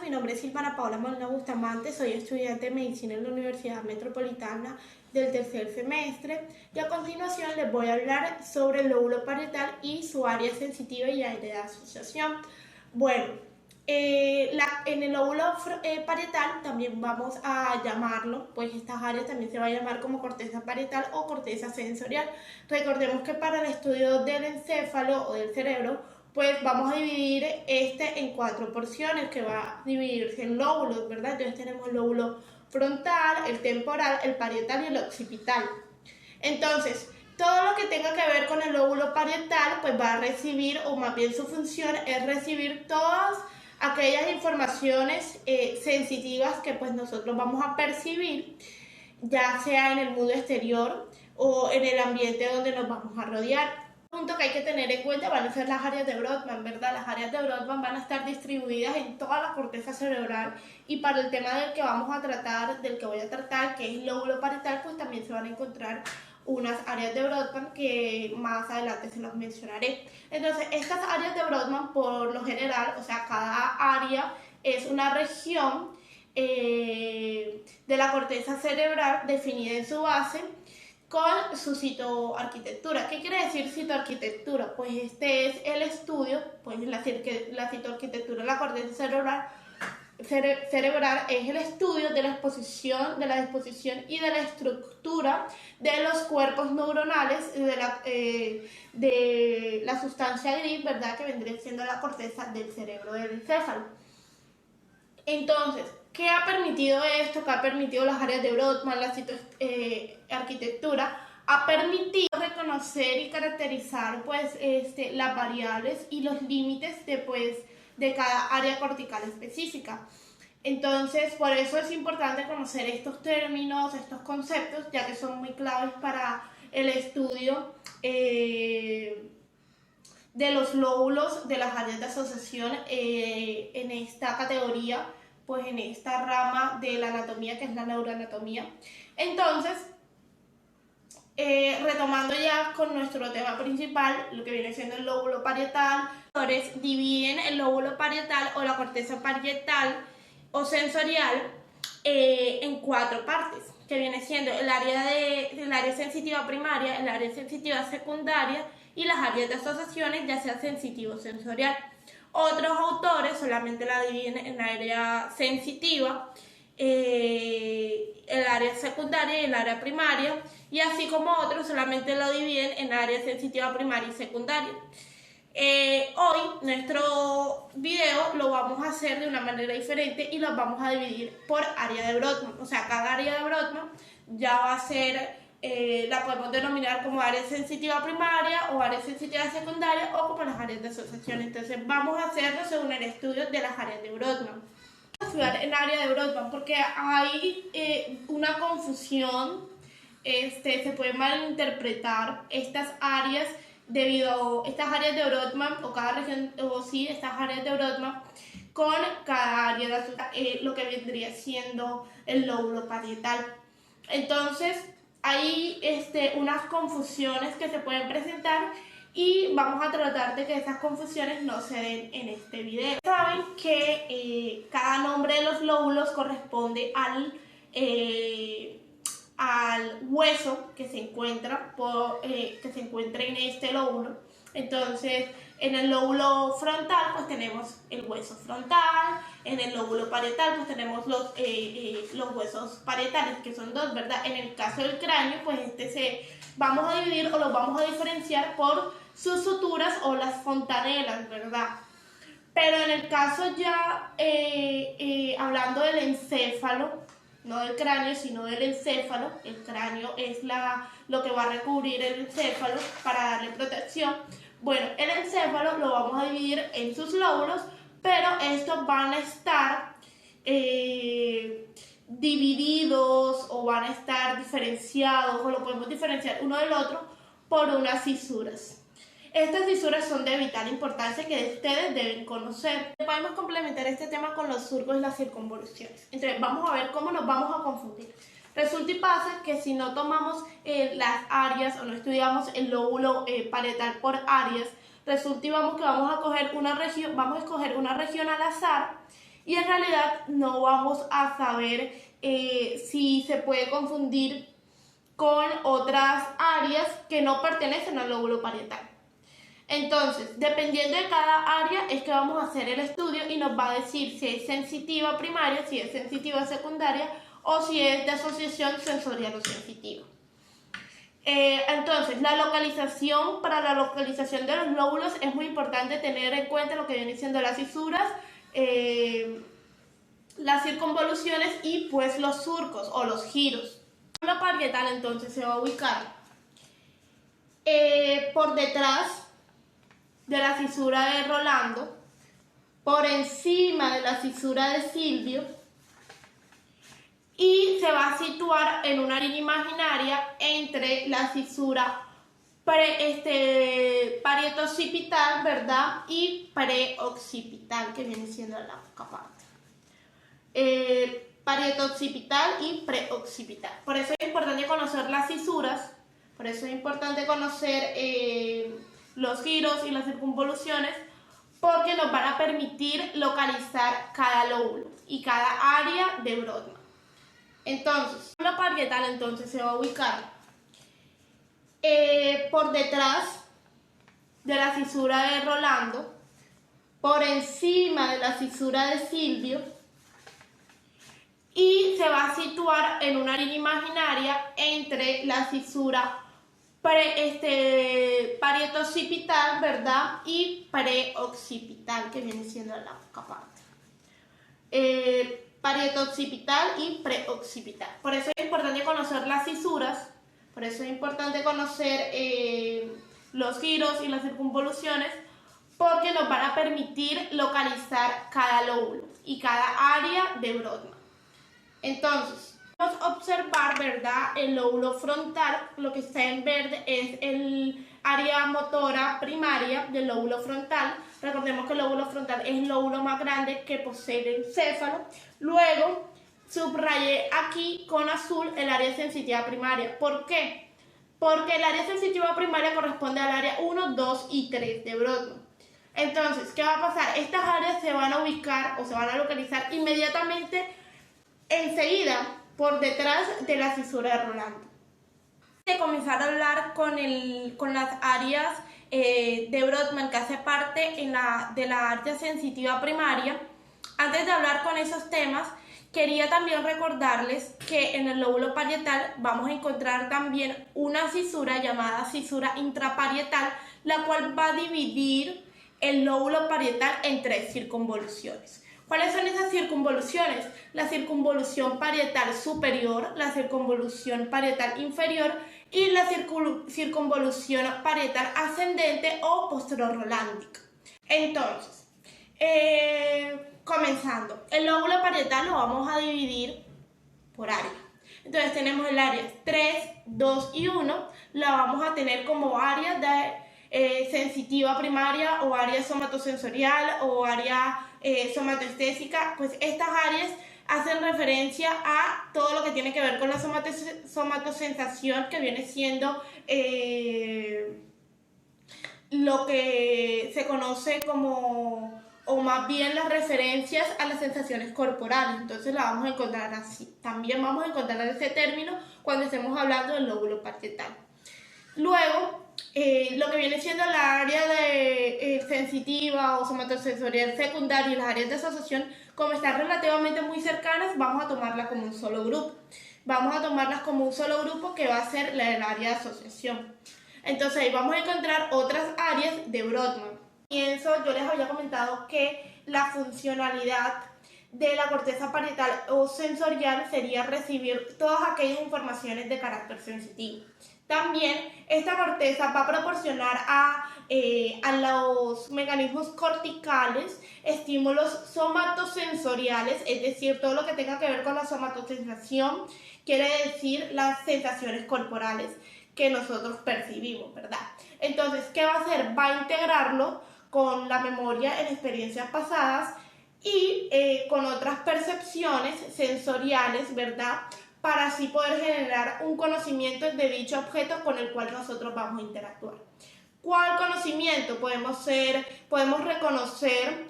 mi nombre es Silvana Paola Molina Bustamante, soy estudiante de Medicina en la Universidad Metropolitana del tercer semestre y a continuación les voy a hablar sobre el lóbulo parietal y su área sensitiva y área de asociación. Bueno, en el lóbulo parietal también vamos a llamarlo, pues estas áreas también se va a llamar como corteza parietal o corteza sensorial. Recordemos que para el estudio del encéfalo o del cerebro, pues vamos a dividir este en 4 porciones que va a dividirse en lóbulos, ¿verdad? Entonces tenemos el lóbulo frontal, el temporal, el parietal y el occipital. Entonces, todo lo que tenga que ver con el lóbulo parietal, pues va a recibir, o más bien su función es recibir todas aquellas informaciones sensitivas que pues nosotros vamos a percibir, ya sea en el mundo exterior o en el ambiente donde nos vamos a rodear. Punto que hay que tener en cuenta van a ser las áreas de Brodmann, ¿verdad? Las áreas de Brodmann van a estar distribuidas en toda la corteza cerebral y para el tema del que vamos a tratar, del que voy a tratar, que es el lóbulo parietal, pues también se van a encontrar unas áreas de Brodmann que más adelante se los mencionaré. Entonces, estas áreas de Brodmann, por lo general, o sea, cada área es una región de la corteza cerebral definida en su base con su citoarquitectura. ¿Qué quiere decir citoarquitectura? Pues este es el estudio, pues la citoarquitectura de la corteza cerebral es el estudio de la disposición y de la estructura de los cuerpos neuronales de la sustancia gris, ¿verdad? Que vendría siendo la corteza del cerebro del encéfalo. Entonces, ¿qué ha permitido esto? ¿Qué ha permitido las áreas de Brodmann, la citoarquitectura? Ha permitido reconocer y caracterizar pues, las variables y los límites de cada área cortical específica. Entonces, por eso es importante conocer estos términos, estos conceptos, ya que son muy claves para el estudio de los lóbulos de las áreas de asociación en esta categoría, pues en esta rama de la anatomía que es la neuroanatomía. Entonces, retomando ya con nuestro tema principal, lo que viene siendo el lóbulo parietal, dividen el lóbulo parietal o la corteza parietal o sensorial en 4 partes, que viene siendo el área sensitiva primaria, el área sensitiva secundaria y las áreas de asociaciones, ya sea sensitivo o sensorial. Otros autores solamente la dividen en área sensitiva, el área secundaria y el área primaria, y así como otros solamente lo dividen en área sensitiva primaria y secundaria. Hoy nuestro video lo vamos a hacer de una manera diferente y lo vamos a dividir por área de Brodmann. O sea, cada área de Brodmann ya va a ser, la podemos denominar como área sensitiva primaria o área sensitiva secundaria o como las áreas de asociación. Entonces vamos a hacerlo según el estudio de las áreas de Brodmann. Vamos a estudiar en área de Brodmann porque hay una confusión, se puede malinterpretar estas áreas debido a estas áreas de Brodmann o cada región, o sí, estas áreas de Brodmann con cada área de lo que vendría siendo el lóbulo parietal. Entonces, hay unas confusiones que se pueden presentar y vamos a tratar de que esas confusiones no se den en este video. Saben que cada nombre de los lóbulos corresponde al hueso que se encuentra en este lóbulo. Entonces, en el lóbulo frontal pues tenemos el hueso frontal, en el lóbulo parietal pues tenemos los huesos parietales, que son 2, ¿verdad? En el caso del cráneo pues vamos a dividir o los vamos a diferenciar por sus suturas o las fontanelas, ¿verdad? Pero en el caso ya hablando del encéfalo, no del cráneo, sino del encéfalo. El cráneo es lo que va a recubrir el encéfalo para darle protección. Bueno, el encéfalo lo vamos a dividir en sus lóbulos, pero estos van a estar divididos o van a estar diferenciados, o lo podemos diferenciar uno del otro por unas fisuras. Estas fisuras son de vital importancia que ustedes deben conocer. Podemos complementar este tema con los surcos y las circunvoluciones. Entonces vamos a ver cómo nos vamos a confundir. Resulta y pasa que si no tomamos las áreas o no estudiamos el lóbulo parietal por áreas, resulta y vamos a escoger una región al azar y en realidad no vamos a saber si se puede confundir con otras áreas que no pertenecen al lóbulo parietal. Entonces, dependiendo de cada área es que vamos a hacer el estudio y nos va a decir si es sensitiva primaria, si es sensitiva secundaria o si es de asociación sensorial o sensitiva. Entonces, para la localización de los lóbulos es muy importante tener en cuenta lo que vienen siendo las fisuras, las circunvoluciones y pues los surcos o los giros. El lóbulo parietal entonces se va a ubicar por detrás de la fisura de Rolando, por encima de la fisura de Silvio y se va a situar en una línea imaginaria entre la fisura parietoccipital, ¿verdad? Y preoccipital, que viene siendo la otra parte. Parietoccipital y preoccipital. Por eso es importante conocer las fisuras, por eso es importante conocer los giros y las circunvoluciones, porque nos van a permitir localizar cada lóbulo y cada área de Brodmann. Entonces, el lóbulo parietal entonces se va a ubicar por detrás de la fisura de Rolando, por encima de la fisura de Silvio y se va a situar en una línea imaginaria entre la fisura parietoccipital, ¿verdad? Y preoccipital, que viene siendo la otra parte. Parietoccipital y preoccipital. Por eso es importante conocer las fisuras, por eso es importante conocer los giros y las circunvoluciones, porque nos van a permitir localizar cada lóbulo y cada área de Brodmann. Entonces, vamos a observar, ¿verdad? El lóbulo frontal, lo que está en verde es el área motora primaria del lóbulo frontal. Recordemos que el lóbulo frontal es el lóbulo más grande que posee el encéfalo. Luego, subrayé aquí con azul el área sensitiva primaria. ¿Por qué? Porque el área sensitiva primaria corresponde al área 1, 2 y 3 de Brodmann. Entonces, ¿qué va a pasar? Estas áreas se van a ubicar o se van a localizar inmediatamente enseguida por detrás de la fisura de Rolando. De comenzar a hablar con las áreas de Brodmann que hace parte de la área sensitiva primaria, antes de hablar con esos temas, quería también recordarles que en el lóbulo parietal vamos a encontrar también una fisura llamada fisura intraparietal, la cual va a dividir el lóbulo parietal en 3 circunvoluciones. ¿Cuáles son esas circunvoluciones? La circunvolución parietal superior, la circunvolución parietal inferior y la circunvolución parietal ascendente o posterorolándica. Entonces, comenzando, el lóbulo parietal lo vamos a dividir por área. Entonces tenemos el área 3, 2 y 1, la vamos a tener como área de sensitiva primaria o área somatosensorial o área somatoestésica. Pues estas áreas hacen referencia a todo lo que tiene que ver con la somatosensación, que viene siendo lo que se conoce como, o más bien las referencias a las sensaciones corporales. Entonces la vamos a encontrar así. También vamos a encontrar ese término cuando estemos hablando del lóbulo parietal. Luego, lo que viene siendo la área de sensitiva o somatosensorial secundaria y las áreas de asociación, como están relativamente muy cercanas, vamos a tomarlas como un solo grupo. Vamos a tomarlas como un solo grupo que va a ser el área de asociación. Entonces ahí vamos a encontrar otras áreas de Brodmann. Y eso yo les había comentado que la funcionalidad de la corteza parietal o sensorial sería recibir todas aquellas informaciones de carácter sensitivo. También esta corteza va a proporcionar a los mecanismos corticales estímulos somatosensoriales, es decir, todo lo que tenga que ver con la somatosensación, quiere decir las sensaciones corporales que nosotros percibimos, ¿verdad? Entonces, ¿qué va a hacer? Va a integrarlo con la memoria en experiencias pasadas y con otras percepciones sensoriales, ¿verdad?, para así poder generar un conocimiento de dicho objeto con el cual nosotros vamos a interactuar. ¿Cuál conocimiento? Podemos reconocer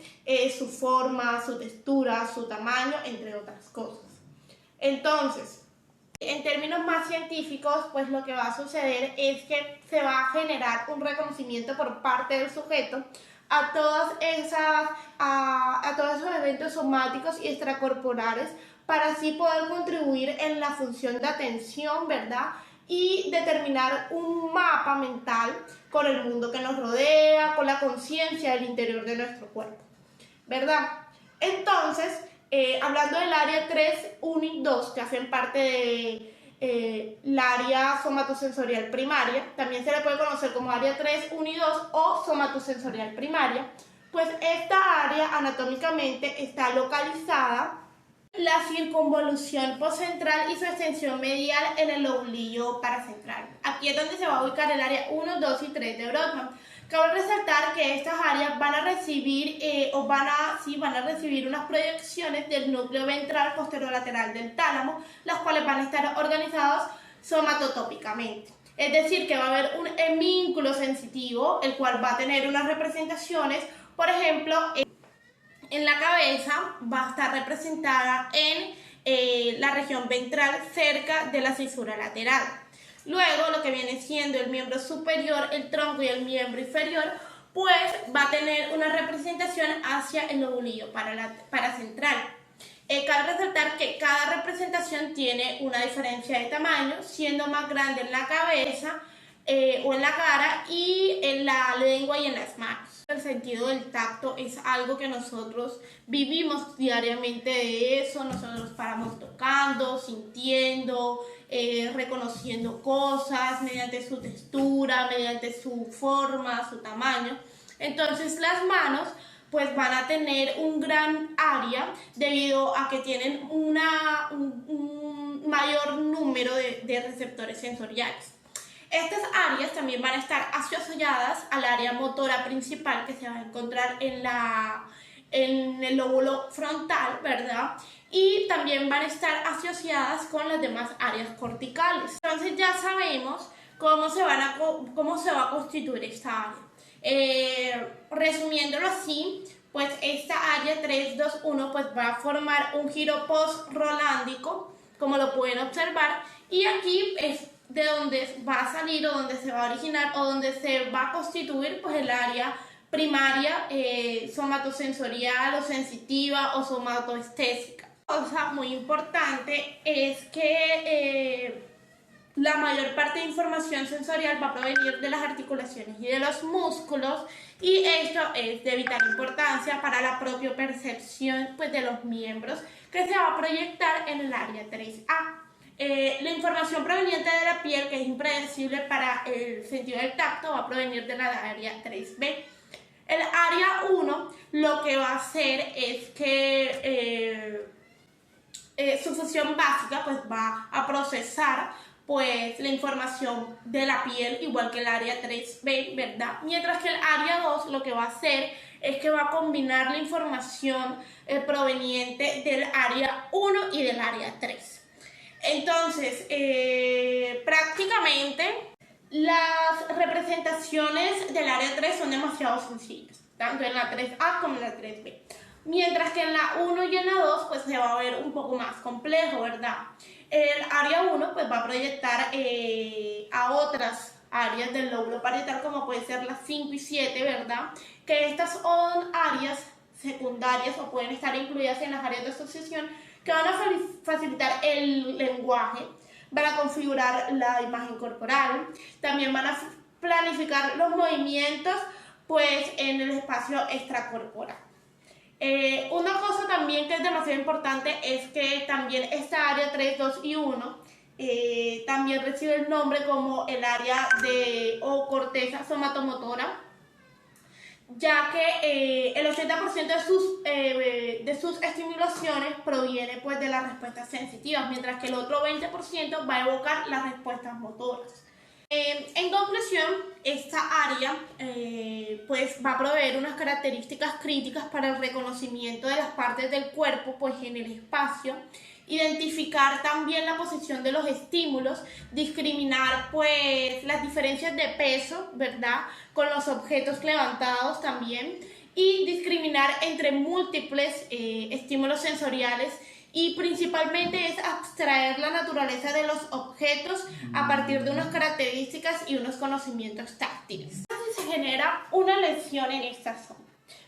su forma, su textura, su tamaño, entre otras cosas. Entonces, en términos más científicos, pues lo que va a suceder es que se va a generar un reconocimiento por parte del sujeto a todos esos eventos somáticos y extracorporales para así poder contribuir en la función de atención, ¿verdad? Y determinar un mapa mental con el mundo que nos rodea, con la conciencia del interior de nuestro cuerpo, ¿verdad? Entonces, hablando del área 3, 1 y 2, que hacen parte de la área somatosensorial primaria, también se le puede conocer como área 3, 1 y 2 o somatosensorial primaria, pues esta área anatómicamente está localizada la circunvolución postcentral y su extensión medial en el lóbulo paracentral. Aquí es donde se va a ubicar el área 1, 2 y 3 de Brodmann. Cabe resaltar que estas áreas van a recibir unas proyecciones del núcleo ventral posterolateral del tálamo, las cuales van a estar organizadas somatotópicamente. Es decir, que va a haber un hemínculo sensitivo, el cual va a tener unas representaciones, por ejemplo, en la cabeza va a estar representada en la región ventral cerca de la cisura lateral. Luego, lo que viene siendo el miembro superior, el tronco y el miembro inferior, pues va a tener una representación hacia el lóbulo paracentral. Cabe resaltar que cada representación tiene una diferencia de tamaño, siendo más grande en la cabeza o en la cara y en la lengua y en las manos. El sentido del tacto es algo que nosotros vivimos diariamente de eso, nosotros paramos tocando, sintiendo, reconociendo cosas mediante su textura, mediante su forma, su tamaño. Entonces las manos pues van a tener un gran área debido a que tienen un mayor número de receptores sensoriales. Estas áreas también van a estar asociadas al área motora principal que se va a encontrar en el lóbulo frontal, ¿verdad? Y también van a estar asociadas con las demás áreas corticales. Entonces ya sabemos cómo se va a constituir esta área. Resumiéndolo así, pues esta área 3, 2, 1 pues va a formar un giro post-rolándico, como lo pueden observar, y aquí es de donde va a salir o donde se va a originar o donde se va a constituir pues el área primaria somatosensorial o sensitiva o somatoestésica. Cosa muy importante es que la mayor parte de información sensorial va a provenir de las articulaciones y de los músculos, y esto es de vital importancia para la propia percepción pues, de los miembros, que se va a proyectar en el área 3A. La información proveniente de la piel, que es impredecible para el sentido del tacto, va a provenir de la área 3B. El área 1 lo que va a hacer es que su función básica pues, va a procesar pues, la información de la piel, igual que el área 3B, ¿verdad? Mientras que el área 2 lo que va a hacer es que va a combinar la información proveniente del área 1 y del área 3. Entonces, prácticamente las representaciones del área 3 son demasiado sencillas, tanto en la 3A como en la 3B. Mientras que en la 1 y en la 2 pues se va a ver un poco más complejo, ¿verdad? El área 1 pues va a proyectar a otras áreas del lóbulo parietal, como puede ser las 5 y 7, ¿verdad? Que estas son áreas secundarias o pueden estar incluidas en las áreas de asociación que van a facilitar el lenguaje, van a configurar la imagen corporal, también van a planificar los movimientos pues en el espacio extracorporal. Una cosa también que es demasiado importante es que también esta área 3, 2 y 1 también recibe el nombre como el área o corteza somatomotora, ya que el 80% de sus estimulaciones proviene pues, de las respuestas sensitivas, mientras que el otro 20% va a evocar las respuestas motoras. En conclusión, esta área pues, va a proveer unas características críticas para el reconocimiento de las partes del cuerpo pues, en el espacio identificar también la posición de los estímulos, discriminar pues las diferencias de peso, ¿verdad? Con los objetos levantados también, y discriminar entre múltiples estímulos sensoriales, y principalmente es abstraer la naturaleza de los objetos a partir de unas características y unos conocimientos táctiles. Si se genera una lesión en esta zona.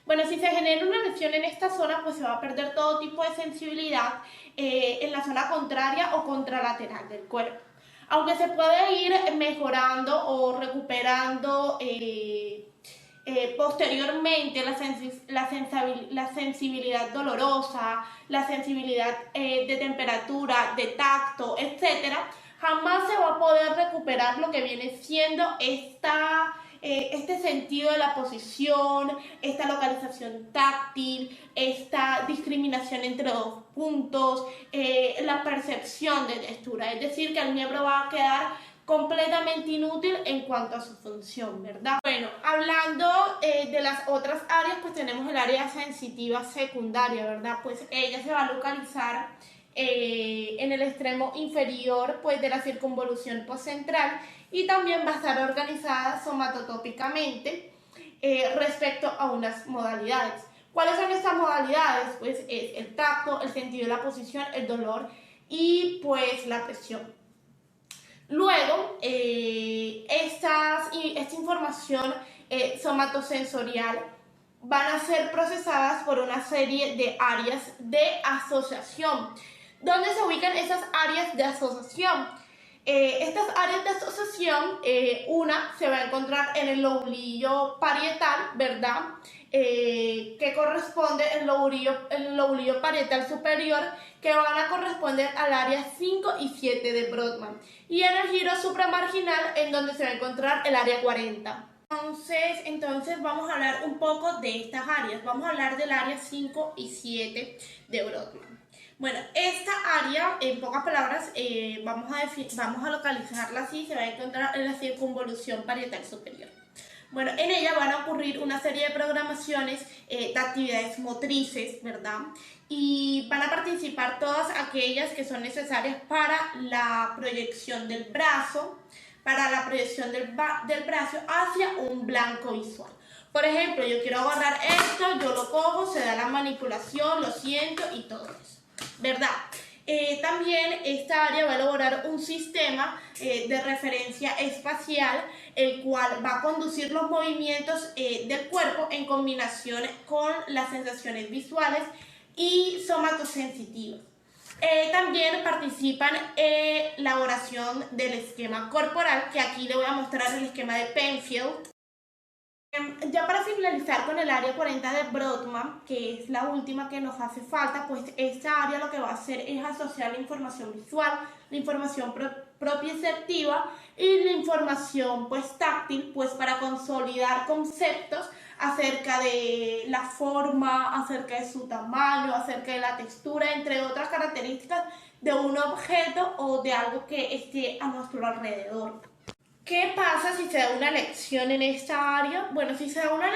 Bueno, si se genera una lesión en esta zona, pues se va a perder todo tipo de sensibilidad en la zona contraria o contralateral del cuerpo. Aunque se puede ir mejorando o recuperando posteriormente la sensibilidad dolorosa, la sensibilidad de temperatura, de tacto, etcétera, jamás se va a poder recuperar lo que viene siendo este sentido de la posición, esta localización táctil, esta discriminación entre dos puntos, la percepción de textura. Es decir, que el miembro va a quedar completamente inútil en cuanto a su función, ¿verdad? Bueno, hablando de las otras áreas, pues tenemos el área sensitiva secundaria, ¿verdad? Pues ella se va a localizar en el extremo inferior pues de la circunvolución postcentral, y también va a estar organizada somatotópicamente respecto a unas modalidades. ¿Cuáles son estas modalidades? Pues es el tacto, el sentido de la posición, el dolor y pues la presión. Luego, esta información somatosensorial van a ser procesadas por una serie de áreas de asociación. ¿Dónde se ubican esas áreas de asociación? Estas áreas de asociación, una se va a encontrar en el lobulillo parietal, ¿verdad? Que corresponde el lobulillo parietal superior, que van a corresponder al área 5 y 7 de Brodmann, y en el giro supramarginal, en donde se va a encontrar el área 40. Entonces vamos a hablar un poco de estas áreas. Vamos a hablar del área 5 y 7 de Brodmann. Bueno, esta área, en pocas palabras, vamos a localizarla así. Se va a encontrar en la circunvolución parietal superior. Bueno, en ella van a ocurrir una serie de programaciones de actividades motrices, ¿verdad? Y van a participar todas aquellas que son necesarias para la proyección del brazo, brazo hacia un blanco visual. Por ejemplo, yo quiero agarrar esto, yo lo cojo, se da la manipulación, lo siento y todo eso, ¿verdad? También esta área va a elaborar un sistema de referencia espacial, el cual va a conducir los movimientos del cuerpo en combinación con las sensaciones visuales y somatosensitivas. También participan en la elaboración del esquema corporal, que aquí le voy a mostrar el esquema de Penfield. Ya para finalizar con el área 40 de Brodmann, que es la última que nos hace falta, pues esta área lo que va a hacer es asociar la información visual, la información propioceptiva y la información pues táctil, pues para consolidar conceptos acerca de la forma, acerca de su tamaño, acerca de la textura, entre otras características de un objeto o de algo que esté a nuestro alrededor. ¿Qué pasa si se da una lesión en esta área? Bueno, si se da una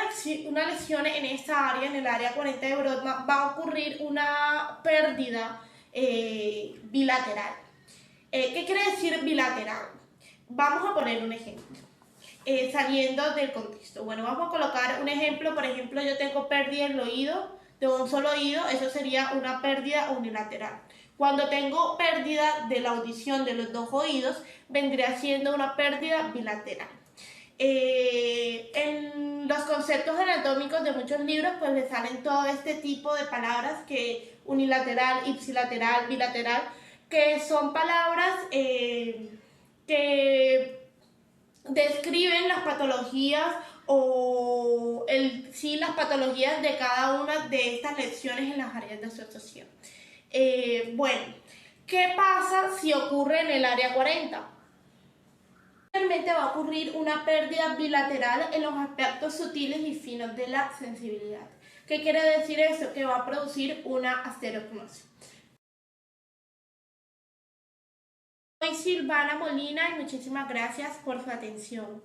lesión en esta área, en el área 40 de Brodmann, va a ocurrir una pérdida bilateral. ¿Qué quiere decir bilateral? Vamos a poner un ejemplo, saliendo del contexto. Bueno, vamos a colocar un ejemplo. Por ejemplo, yo tengo pérdida del oído, de un solo oído, eso sería una pérdida unilateral. Cuando tengo pérdida de la audición de los dos oídos, vendría siendo una pérdida bilateral. En los conceptos anatómicos de muchos libros, pues le salen todo este tipo de palabras, que unilateral, ipsilateral, bilateral, que son palabras que describen las patologías o las patologías de cada una de estas lesiones en las áreas de asociación. Bueno, ¿qué pasa si ocurre en el área 40? Realmente va a ocurrir una pérdida bilateral en los aspectos sutiles y finos de la sensibilidad. ¿Qué quiere decir eso? Que va a producir una asterognosia. Soy Silvana Molina y muchísimas gracias por su atención.